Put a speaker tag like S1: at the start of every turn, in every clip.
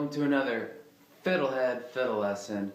S1: welcome to another Fiddlehead fiddle lesson.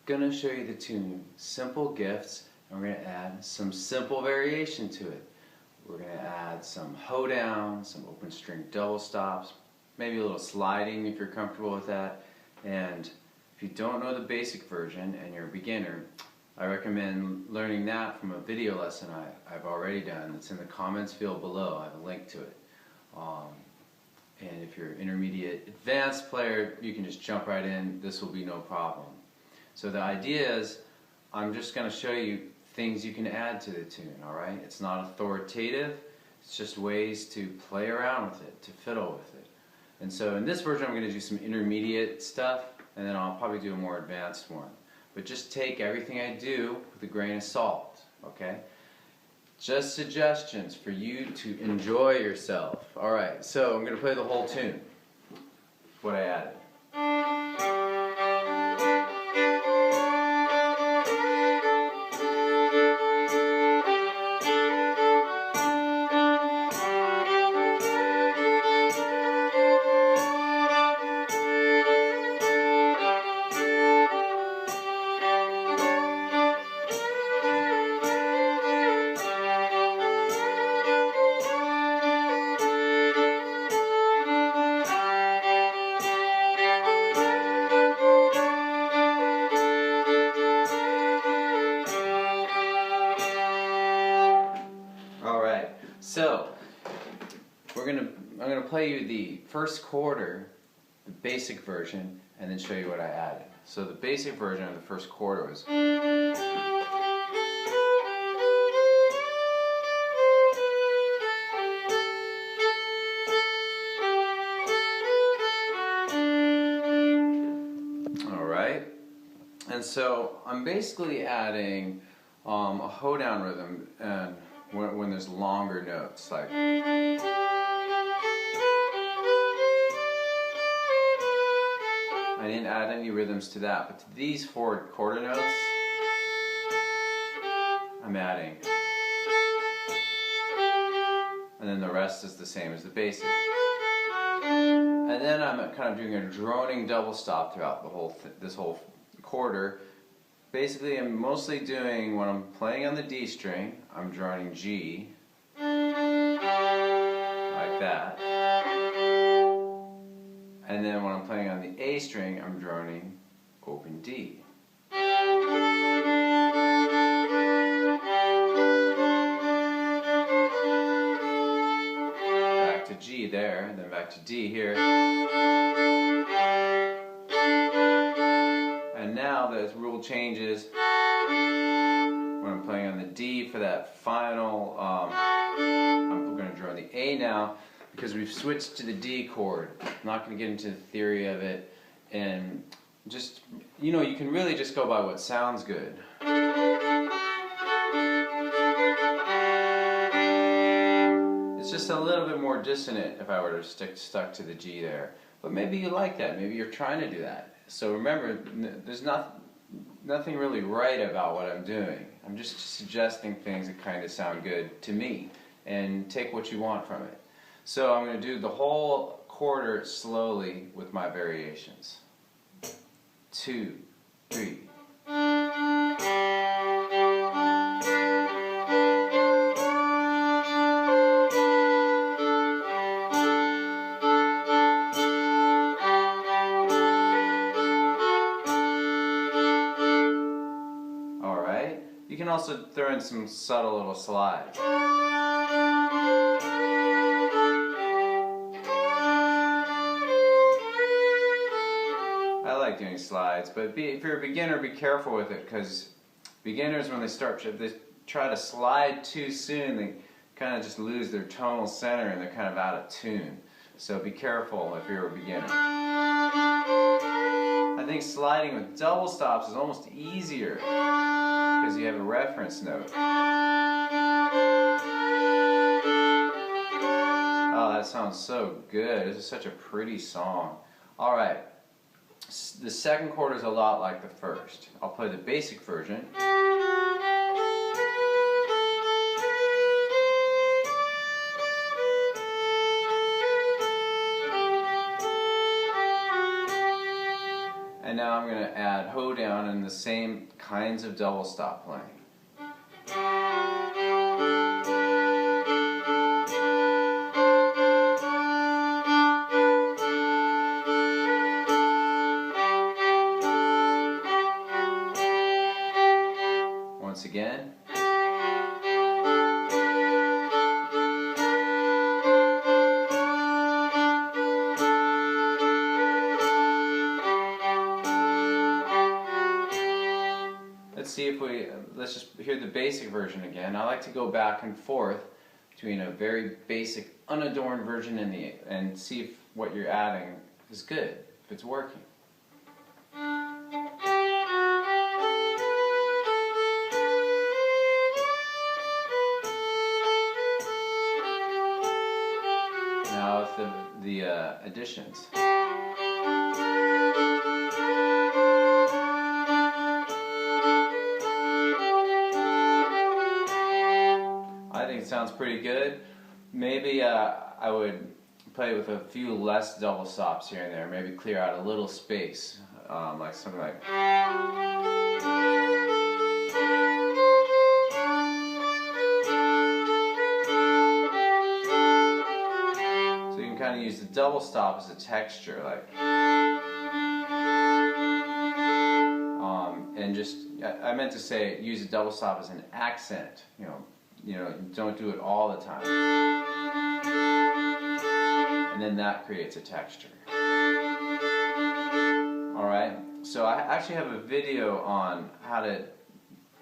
S1: Gonna show you the tune Simple Gifts, and we're gonna add some simple variation to it. We're gonna add some hoedown, some open string double stops, maybe a little sliding if you're comfortable with that. And if you don't know the basic version and you're a beginner, I recommend learning that from a video lesson I've already done. It's in the comments field below. I have a link to it. And if you're an intermediate advanced player, you can just jump right in. This will be no problem. So the idea is, I'm just going to show you things you can add to the tune, alright? It's not authoritative, it's just ways to play around with it, to fiddle with it. And so in this version I'm going to do some intermediate stuff, and then I'll probably do a more advanced one. But just take everything I do with a grain of salt, okay? Just suggestions for you to enjoy yourself. Alright, so I'm going to play the whole tune. What I added. So, I'm gonna play you the first quarter, the basic version, and then show you what I added. So the basic version of the first quarter was. Alright, and so I'm basically adding a hoedown rhythm, and when there's longer notes, like I didn't add any rhythms to that, but to these four quarter notes I'm adding, and then the rest is the same as the basic. And then I'm kind of doing a droning double stop throughout the whole this whole quarter. Basically, I'm mostly doing, when I'm playing on the D string, I'm droning G, like that. And then when I'm playing on the A string, I'm droning open D. Back to G there, and then back to D here. And now the rule changes when I'm playing on the D for that final, I'm going to drone the A now because we've switched to the D chord. I'm not going to get into the theory of it, and just, you know, you can really just go by what sounds good. It's just a little bit more dissonant if I were to stuck to the G there. But maybe you like that, maybe you're trying to do that. So remember, there's nothing really right about what I'm doing. I'm just suggesting things that kind of sound good to me, and take what you want from it. So I'm going to do the whole quarter slowly with my variations. 2, 3. You can also throw in some subtle little slides. I like doing slides, but if you're a beginner, be careful with it, because beginners, when they try to slide too soon, they kind of just lose their tonal center and they're kind of out of tune. So be careful if you're a beginner. I think sliding with double stops is almost easier, because you have a reference note. Oh, that sounds so good. This is such a pretty song. Alright, the second quarter is a lot like the first. I'll play the basic version. now I'm going to add hoedown and the same kinds of double stop playing. Once again. Let's just hear the basic version again. I like to go back and forth between a very basic, unadorned version and see if what you're adding is good, if it's working. Now with the additions. Sounds pretty good. Maybe I would play with a few less double stops here and there. Maybe clear out a little space, like something like. So you can kind of use the double stop as a texture, like. And just, I meant to say, use a double stop as an accent. You know, don't do it all the time. And then that creates a texture. Alright, so I actually have a video on how to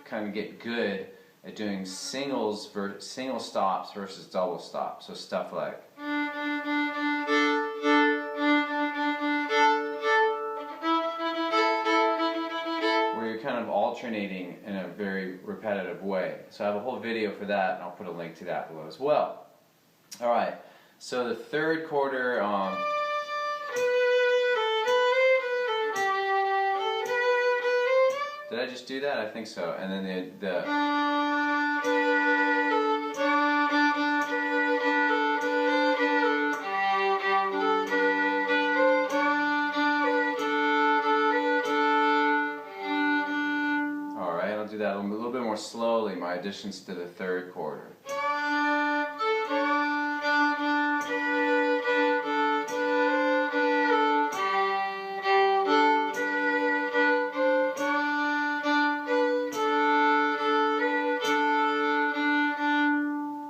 S1: kind of get good at doing single stops versus double stops. So stuff like. Kind of alternating in a very repetitive way. So I have a whole video for that, and I'll put a link to that below as well. Alright, so the third quarter, did I just do that? I think so. And then the do that a little bit more slowly, my additions to the third quarter.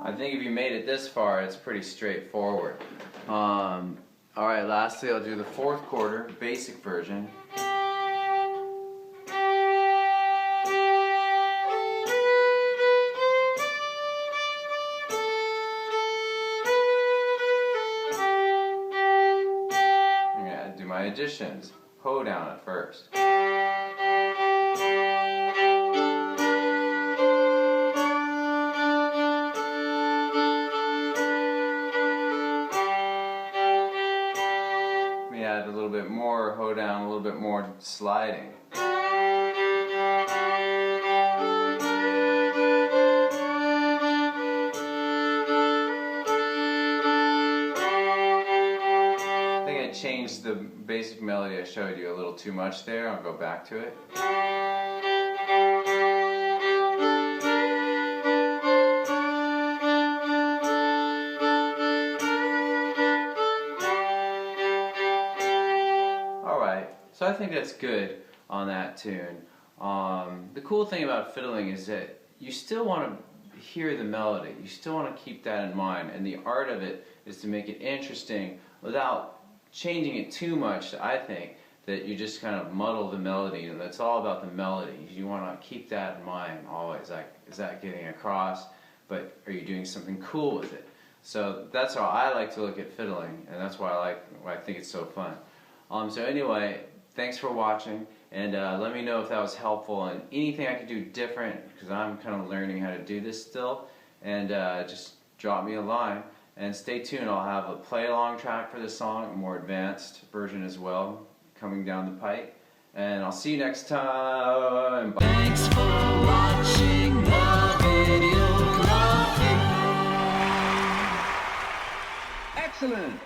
S1: I think if you made it this far, it's pretty straightforward. Alright, lastly I'll do the fourth quarter, basic version. My additions, hoedown at first. I may add a little bit more hoedown, a little bit more sliding. Changed the basic melody I showed you a little too much there. I'll go back to it. Alright, so I think that's good on that tune. The cool thing about fiddling is that you still want to hear the melody. You still want to keep that in mind, and the art of it is to make it interesting without changing it too much. I think that you just kind of muddle the melody, and it's all about the melody. You want to keep that in mind always. Like, is that getting across? But are you doing something cool with it? So that's how I like to look at fiddling, and that's why I think it's so fun. So anyway, thanks for watching, and let me know if that was helpful and anything I could do different, because I'm kind of learning how to do this still. And just drop me a line. And stay tuned, I'll have a play-along track for this song, a more advanced version as well, coming down the pipe. And I'll see you next time. Bye.
S2: Thanks for watching the video.
S1: Excellent!